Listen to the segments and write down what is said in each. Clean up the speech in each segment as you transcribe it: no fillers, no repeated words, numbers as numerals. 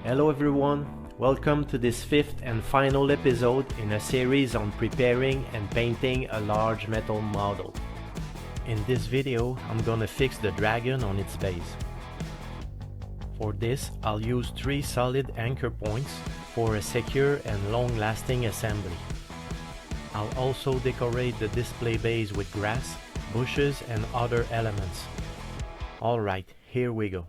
Hello everyone, welcome to this fifth and final episode in a series on preparing and painting a large metal model. In this video, I'm gonna fix the dragon on its base. For this, I'll use 3 solid anchor points for a secure and long-lasting assembly. I'll also decorate the display base with grass, bushes and other elements. Alright, here we go.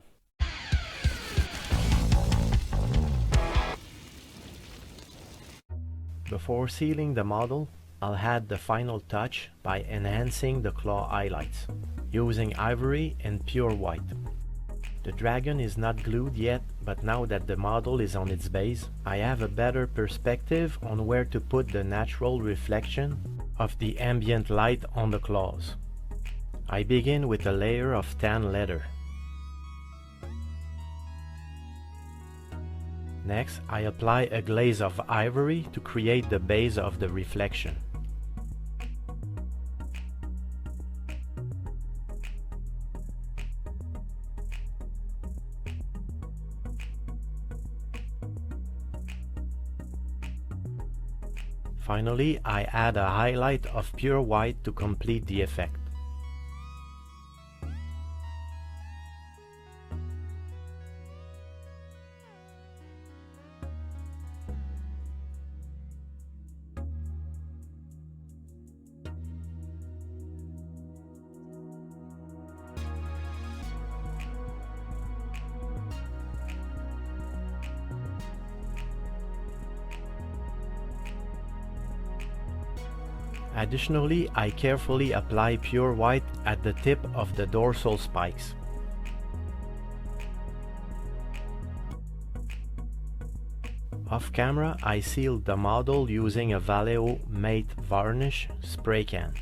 Before sealing the model, I'll add the final touch by enhancing the claw highlights, using ivory and pure white. The dragon is not glued yet, but now that the model is on its base, I have a better perspective on where to put the natural reflection of the ambient light on the claws. I begin with a layer of tan leather. Next, I apply a glaze of ivory to create the base of the reflection. Finally, I add a highlight of pure white to complete the effect. Additionally, I carefully apply pure white at the tip of the dorsal spikes. Off camera, I sealed the model using a Vallejo matte varnish spray can.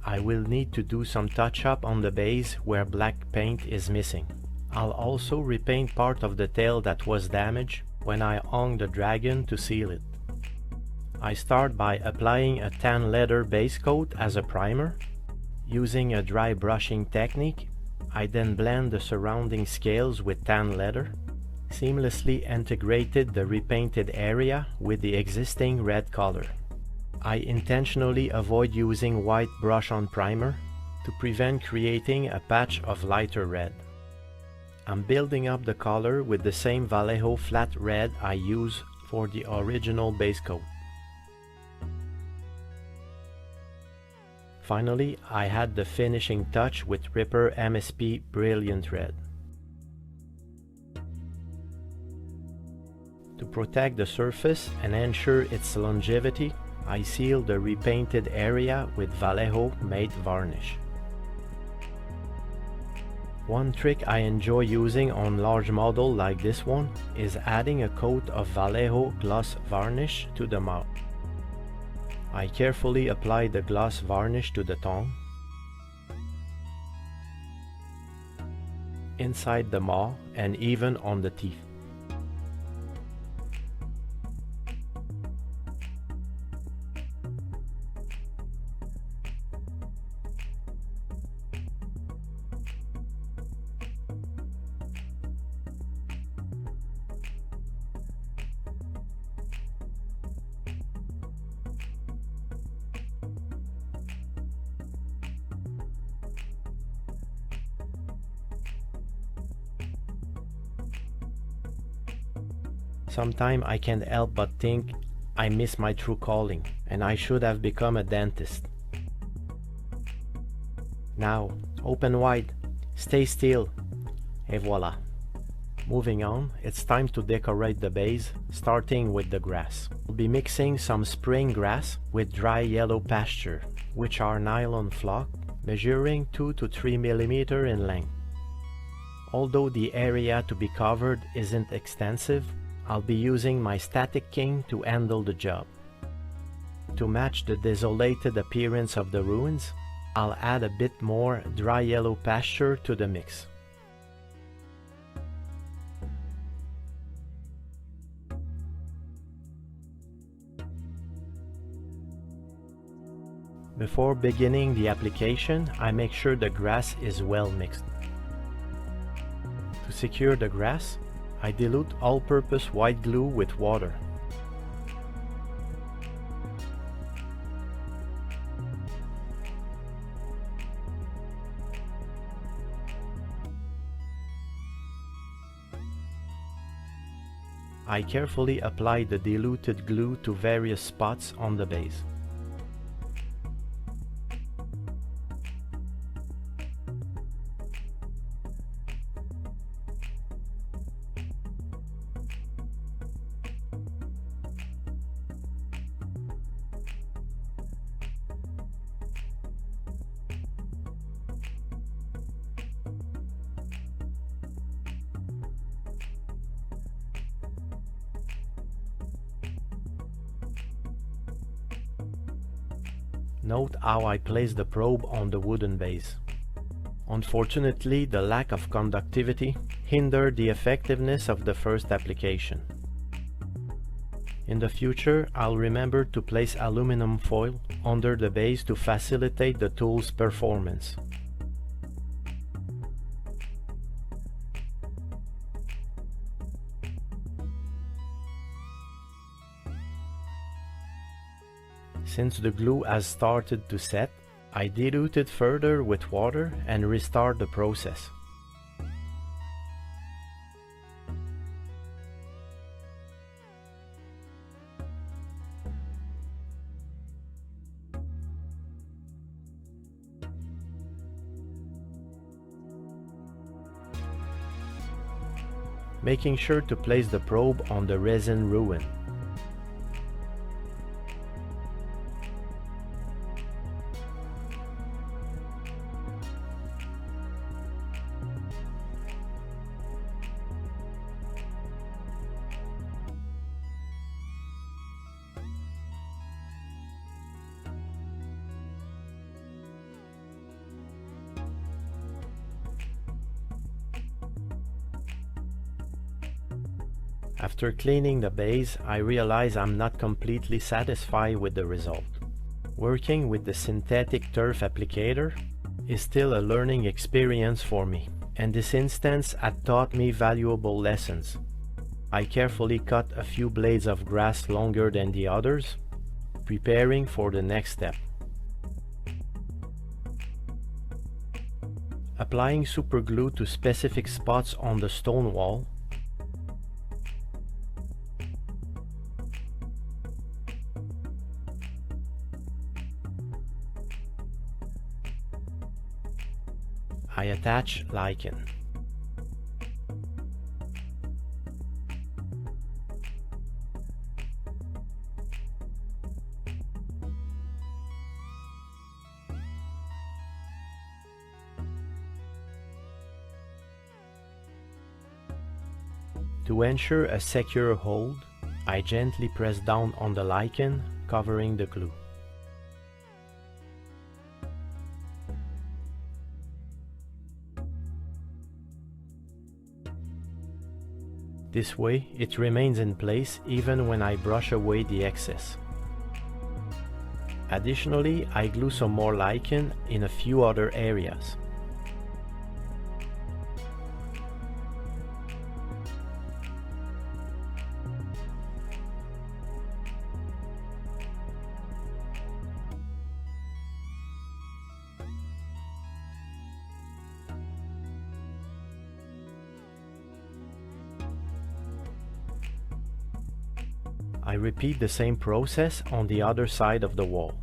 I will need to do some touch-up on the base where black paint is missing. I'll also repaint part of the tail that was damaged when I hung the dragon to seal it. I start by applying a tan leather base coat as a primer. Using a dry brushing technique, I then blend the surrounding scales with tan leather, seamlessly integrated the repainted area with the existing red color. I intentionally avoid using white brush-on primer to prevent creating a patch of lighter red. I'm building up the color with the same Vallejo flat red I use for the original base coat. Finally, I add the finishing touch with Ripper MSP Brilliant Red. To protect the surface and ensure its longevity, I seal the repainted area with Vallejo matte varnish. One trick I enjoy using on large models like this one is adding a coat of Vallejo gloss varnish to the mouth. I carefully apply the gloss varnish to the tongue, inside the maw, and even on the teeth. Sometimes I can't help but think I miss my true calling and I should have become a dentist. Now, open wide, stay still, et voila. Moving on, it's time to decorate the base, starting with the grass. We'll be mixing some spring grass with dry yellow pasture, which are nylon flock, measuring 2 to 3 mm in length. Although the area to be covered isn't extensive, I'll be using my Static King to handle the job. To match the desolated appearance of the ruins, I'll add a bit more dry yellow pasture to the mix. Before beginning the application, I make sure the grass is well mixed. To secure the grass, I dilute all-purpose white glue with water. I carefully apply the diluted glue to various spots on the base. Note how I place the probe on the wooden base. Unfortunately, the lack of conductivity hindered the effectiveness of the first application. In the future, I'll remember to place aluminum foil under the base to facilitate the tool's performance. Since the glue has started to set, I dilute it further with water and restart the process. Making sure to place the probe on the resin ruin. After cleaning the base, I realize I'm not completely satisfied with the result. Working with the synthetic turf applicator is still a learning experience for me, and this instance had taught me valuable lessons. I carefully cut a few blades of grass longer than the others, preparing for the next step. Applying superglue to specific spots on the stone wall, I attach lichen. To ensure a secure hold, I gently press down on the lichen, covering the glue. This way, it remains in place even when I brush away the excess. Additionally, I glue some more lichen in a few other areas. I repeat the same process on the other side of the wall.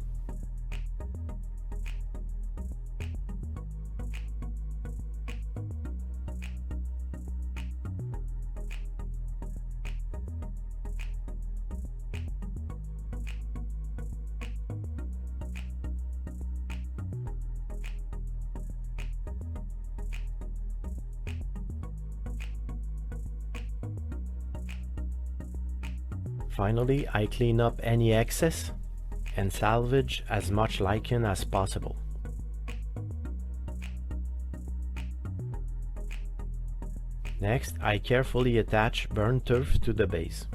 Finally, I clean up any excess and salvage as much lichen as possible. Next, I carefully attach burnt turf to the base.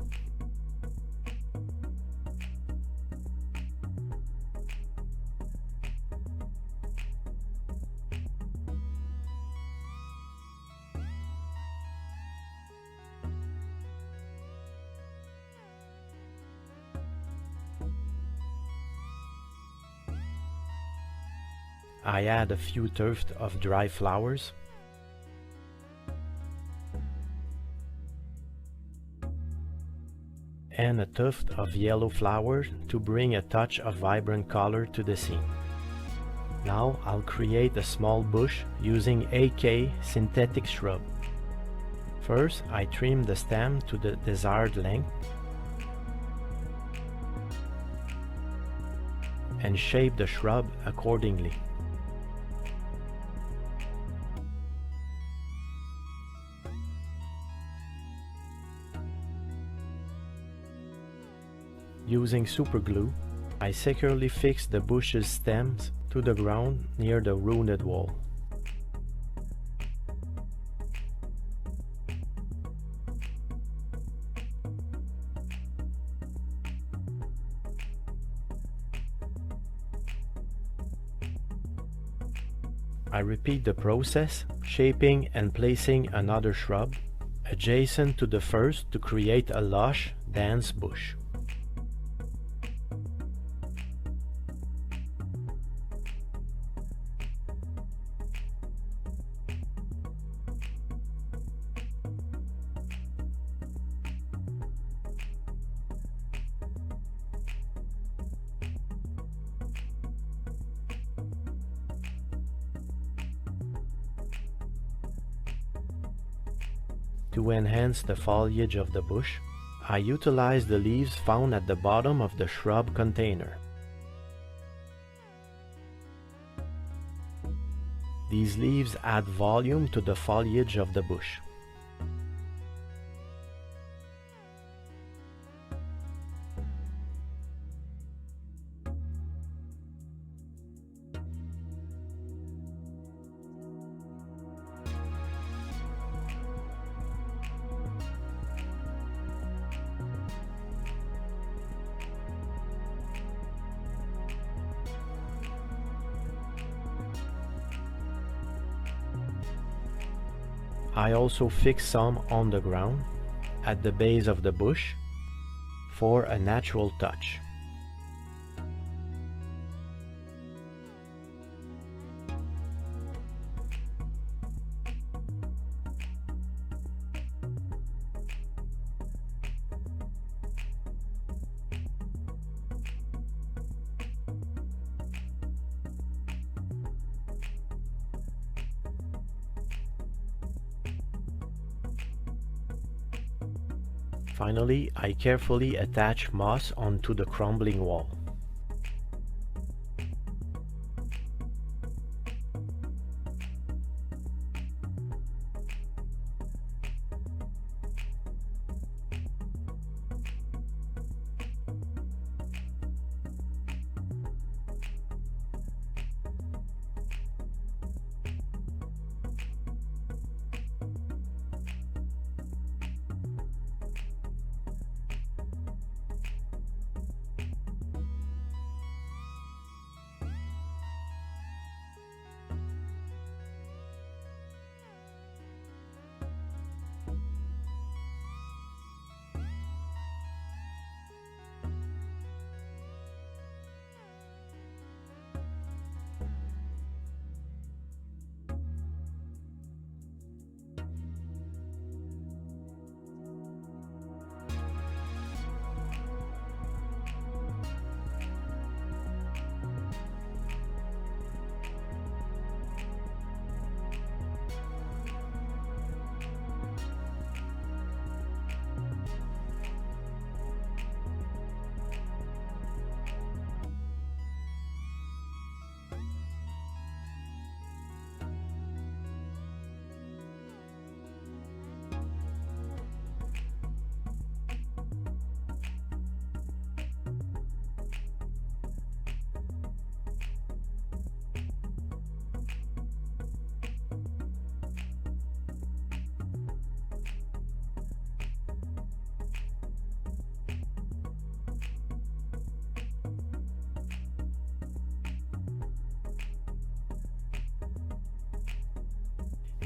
I add a few tufts of dry flowers and a tuft of yellow flowers to bring a touch of vibrant color to the scene. Now I'll create a small bush using AK synthetic shrub. First, I trim the stem to the desired length and shape the shrub accordingly. Using super glue, I securely fix the bush's stems to the ground near the rounded wall. I repeat the process, shaping and placing another shrub adjacent to the first to create a lush, dense bush. To enhance the foliage of the bush, I utilize the leaves found at the bottom of the shrub container. These leaves add volume to the foliage of the bush. I also fix some on the ground, at the base of the bush, for a natural touch. Finally, I carefully attach moss onto the crumbling wall.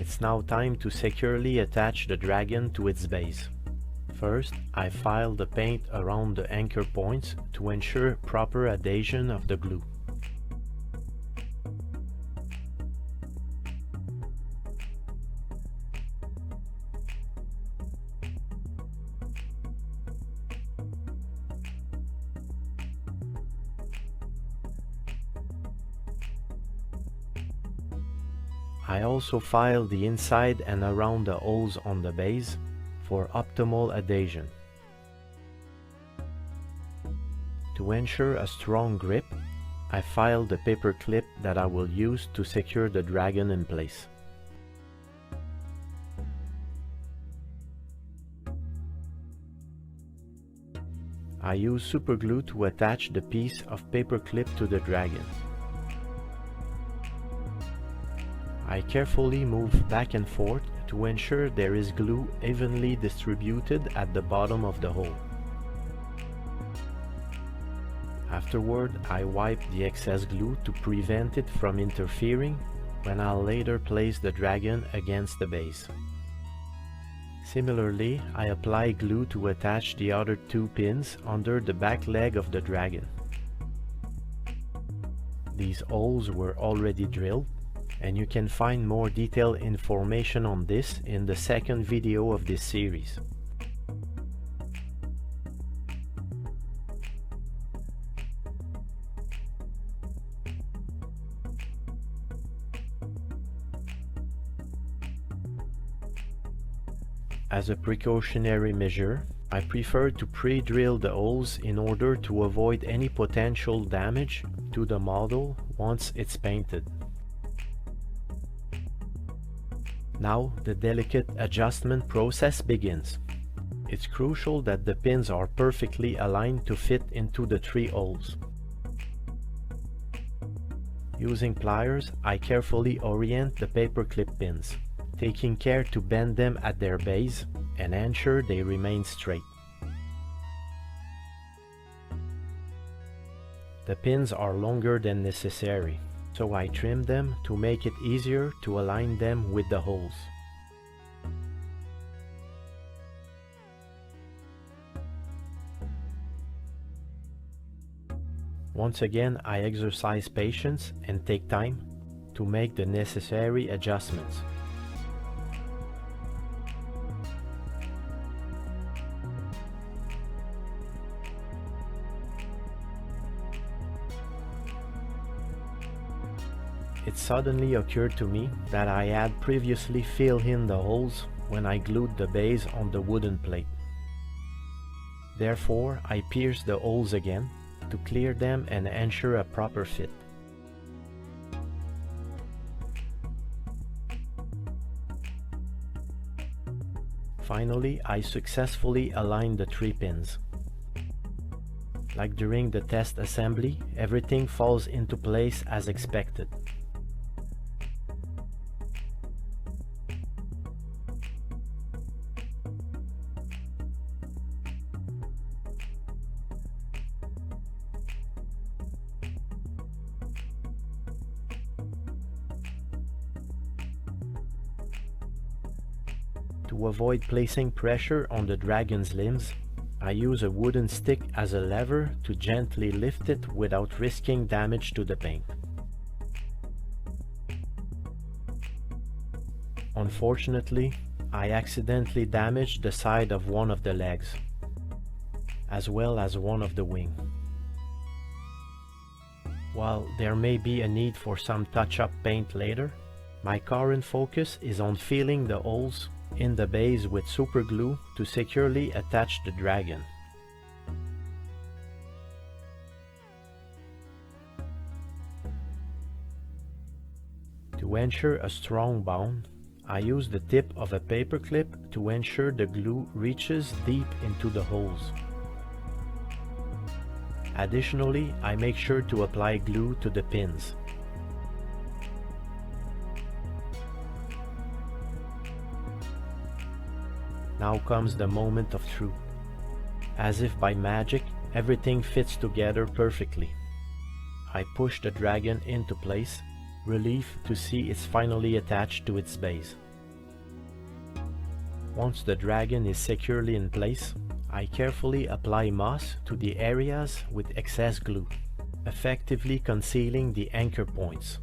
It's now time to securely attach the dragon to its base. First, I file the paint around the anchor points to ensure proper adhesion of the glue. I also file the inside and around the holes on the base for optimal adhesion. To ensure a strong grip, I file the paper clip that I will use to secure the dragon in place. I use super glue to attach the piece of paper clip to the dragon. I carefully move back and forth to ensure there is glue evenly distributed at the bottom of the hole. Afterward, I wipe the excess glue to prevent it from interfering when I'll later place the dragon against the base. Similarly, I apply glue to attach the other two pins under the back leg of the dragon. These holes were already drilled, and you can find more detailed information on this in the second video of this series. As a precautionary measure, I prefer to pre-drill the holes in order to avoid any potential damage to the model once it's painted. Now the delicate adjustment process begins. It's crucial that the pins are perfectly aligned to fit into the 3 holes. Using pliers, I carefully orient the paperclip pins, taking care to bend them at their base and ensure they remain straight. The pins are longer than necessary, so I trim them to make it easier to align them with the holes. Once again, I exercise patience and take time to make the necessary adjustments. It suddenly occurred to me that I had previously filled in the holes when I glued the base on the wooden plate. Therefore, I pierced the holes again to clear them and ensure a proper fit. Finally, I successfully aligned the 3 pins. Like during the test assembly, everything falls into place as expected. To avoid placing pressure on the dragon's limbs, I use a wooden stick as a lever to gently lift it without risking damage to the paint. Unfortunately, I accidentally damaged the side of one of the legs, as well as one of the wing. While there may be a need for some touch-up paint later, my current focus is on filling the holes in the base with super glue to securely attach the dragon. To ensure a strong bond, I use the tip of a paperclip to ensure the glue reaches deep into the holes. Additionally, I make sure to apply glue to the pins. Now comes the moment of truth. As if by magic, everything fits together perfectly. I push the dragon into place, relieved to see it's finally attached to its base. Once the dragon is securely in place, I carefully apply moss to the areas with excess glue, effectively concealing the anchor points.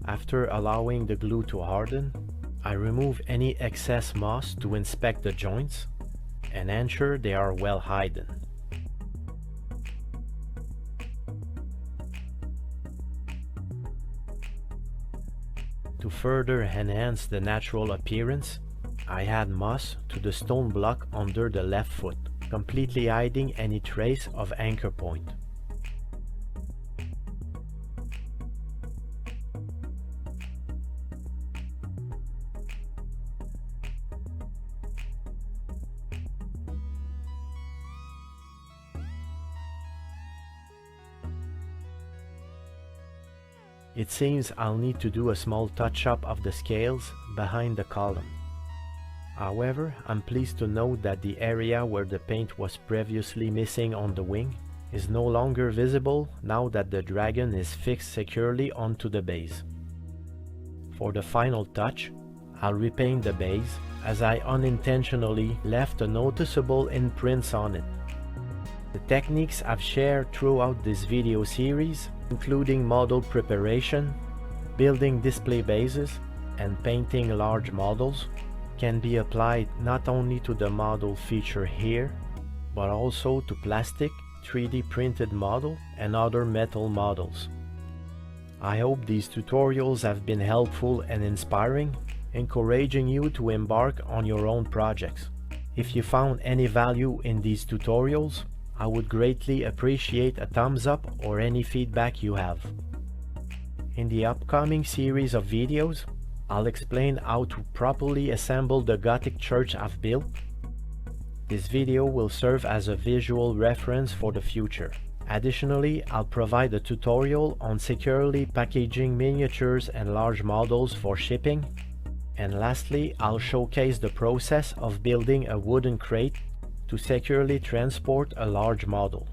After allowing the glue to harden, I remove any excess moss to inspect the joints and ensure they are well hidden. To further enhance the natural appearance, I add moss to the stone block under the left foot, completely hiding any trace of anchor point. It seems I'll need to do a small touch-up of the scales behind the column. However, I'm pleased to note that the area where the paint was previously missing on the wing is no longer visible now that the dragon is fixed securely onto the base. For the final touch, I'll repaint the base as I unintentionally left a noticeable imprints on it. The techniques I've shared throughout this video series, including model preparation, building display bases, and painting large models, can be applied not only to the model featured here, but also to plastic, 3D printed model, and other metal models. I hope these tutorials have been helpful and inspiring, encouraging you to embark on your own projects. If you found any value in these tutorials, I would greatly appreciate a thumbs up or any feedback you have. In the upcoming series of videos, I'll explain how to properly assemble the Gothic church I've built. This video will serve as a visual reference for the future. Additionally, I'll provide a tutorial on securely packaging miniatures and large models for shipping. And lastly, I'll showcase the process of building a wooden crate to securely transport a large model.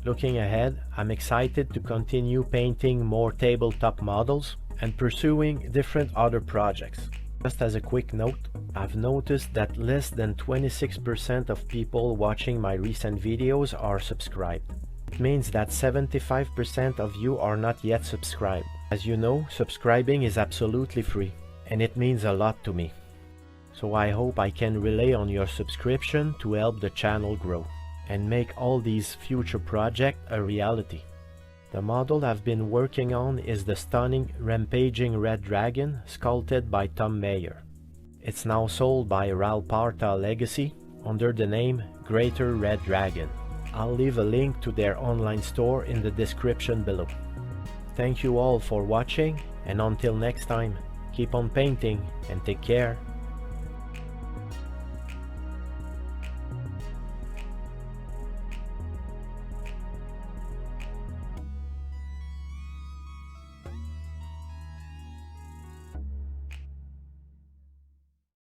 Looking ahead, I'm excited to continue painting more tabletop models and pursuing different other projects. Just as a quick note, I've noticed that less than 26% of people watching my recent videos are subscribed. It means that 75% of you are not yet subscribed. As you know, subscribing is absolutely free, and it means a lot to me. So I hope I can rely on your subscription to help the channel grow and make all these future projects a reality. The model I've been working on is the stunning rampaging red dragon sculpted by Tom Mayer. It's now sold by Ralparta Legacy under the name Greater Red Dragon. I'll leave a link to their online store in the description below. Thank you all for watching, and until next time, keep on painting and take care.